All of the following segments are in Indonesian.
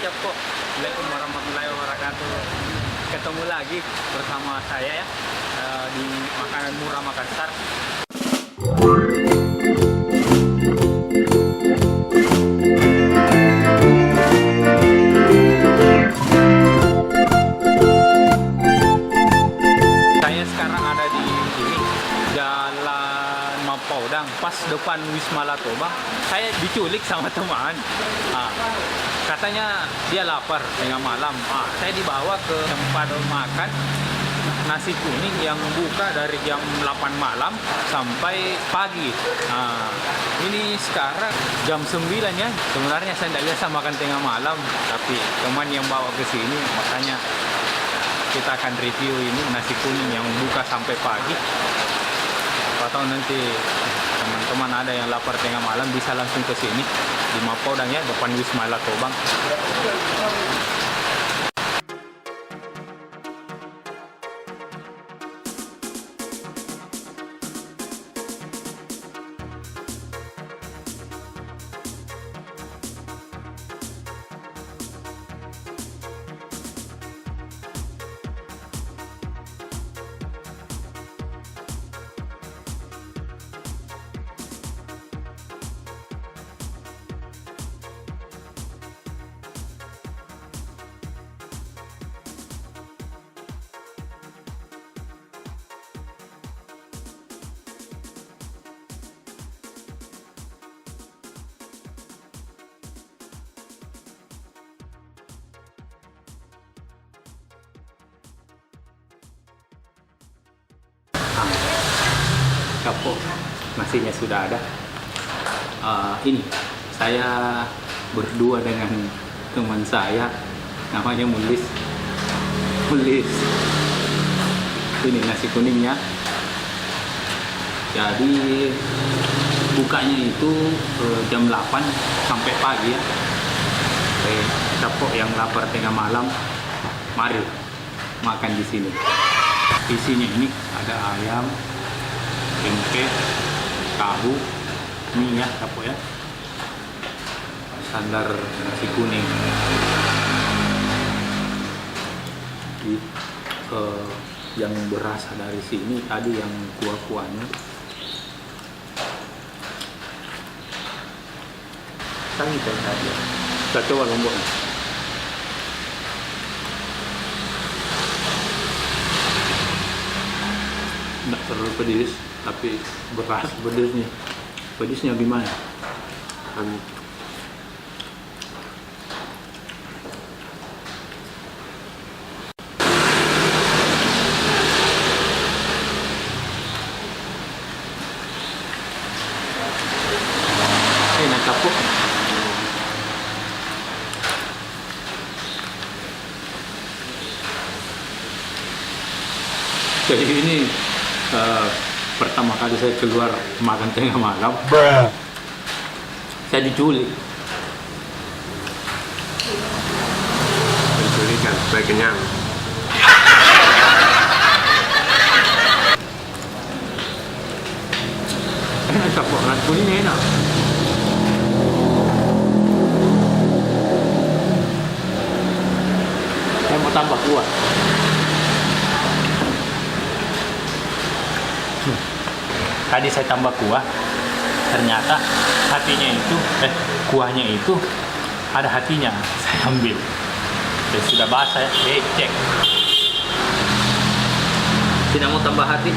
Capo. Assalamualaikum warahmatullahi wabarakatuh. Ketemu lagi bersama saya ya di Makanan Murah Makassar. Saya sekarang ada di sini, Jalan Mapaudang, pas depan Wisma Latoba. Saya diculik sama teman. Katanya dia lapar tengah malam. Saya dibawa ke tempat makan nasi kuning yang buka dari jam 8 malam sampai pagi. Ini sekarang jam 9 ya. Sebenarnya saya tidak biasa makan tengah malam, tapi teman yang bawa ke sini, makanya kita akan review ini nasi kuning yang buka sampai pagi. Atau nanti teman-teman ada yang lapar tengah malam bisa langsung ke sini di Mapaudang ya, depan Wisma Latoba. Capo, nasinya sudah ada. Ini saya berdua dengan teman saya, namanya Mulis. Ini nasi kuningnya. Jadi bukanya itu jam 8 sampai pagi ya. Capo yang lapar tengah malam, mari makan di sini. Isinya ini ada ayam, tempe, tahu, mie ya, Capo ya. Standar nasi kuning. Yang berasa dari sini tadi yang kuah-kuahnya. Sangat tadi. Kita coba lomboknya. Tidak terlalu pedis, tapi beras pedisnya. Pedisnya gimana? Enak Capo. Jadi ini pertama kali saya keluar makan tengah malam. Saya diculik. Penculikan supaya kenyang. Enak Capo, nasi kuningnya enak. Saya mau tambah kuah. Tadi saya tambah kuah, ternyata hatinya itu, kuahnya itu ada hatinya. Saya ambil, dan sudah basah, cek. Tidak mau tambah hati?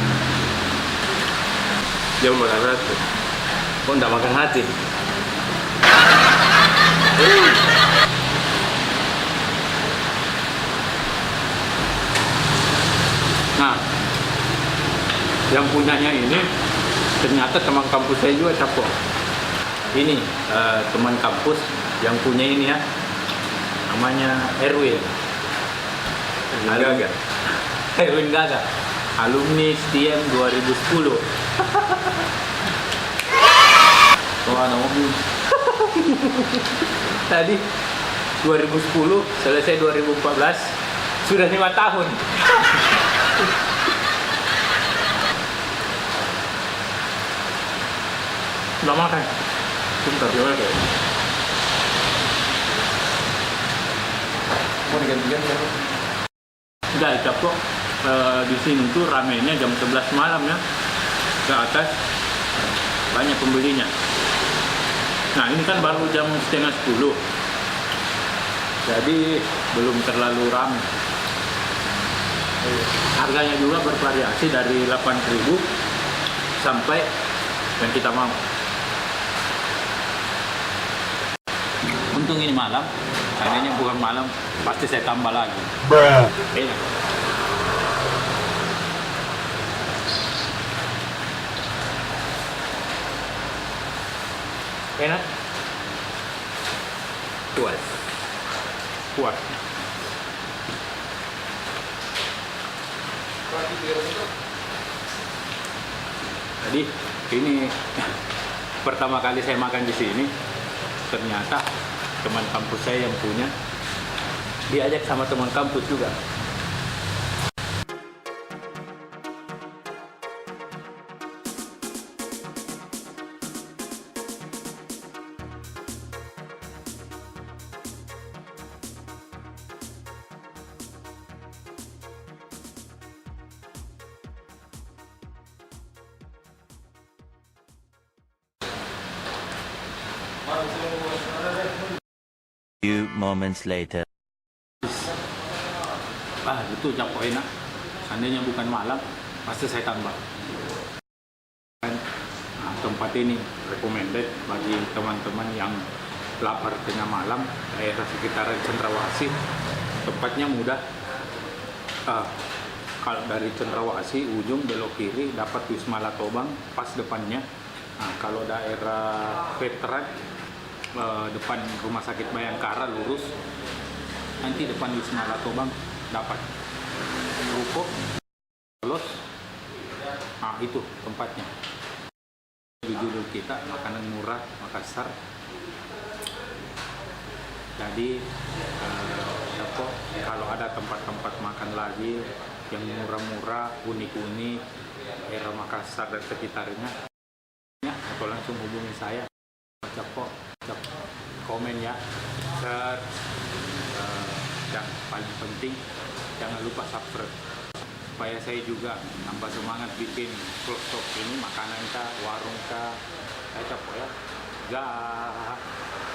Dia mau makan hati. Kok tidak makan hati? Nah, yang punyanya ini ternyata teman kampus saya juga, Capo. Ini teman kampus yang punya ini ya, namanya Erwin. Gaga. Erwin Gaga, alumni STM 2010. Oh, anak mobil. Tadi 2010, selesai 2014, sudah 5 tahun. Nggak makan. Bentar, gimana kayak? mau diganti-ganti ya? Enggak, Capo. Di sini tuh ramenya jam 11 malam ya. Ke atas banyak pembelinya. Nah, ini kan baru jam setengah 10. Jadi belum terlalu ramai. Harganya juga bervariasi dari 8.000 sampai yang kita mau. Untung ini malam, seandainya bukan malam, pasti saya tambah lagi. Enak. Enak? Puas. Kuat. Jadi ini pertama kali saya makan di sini, ternyata teman kampus saya yang punya, diajak sama teman kampus juga. Few moments later. Itu Capo enak. Seandainya bukan malam, pasti saya tambah. Nah, tempat ini recommended bagi teman-teman yang lapar tengah malam, daerah sekitaran Cendrawasih. Tempatnya mudah. Kalau dari Cendrawasih, ujung belok kiri dapat Wisma Latobang pas depannya. Nah, kalau daerah veteran, depan Rumah Sakit Bayangkara lurus, nanti depan Wisma Latobang dapat ruko los. Nah, itu tempatnya. Di judul kita makanan murah Makassar. Jadi kalau ada tempat-tempat makan lagi yang murah-murah, unik-unik, daerah Makassar dan sekitarnya, atau langsung hubungi saya. Capo, komen ya, share, dan paling penting jangan lupa subscribe supaya saya juga nambah semangat bikin vlog ini, makanan kah, warung kah, Capo ya. Gah.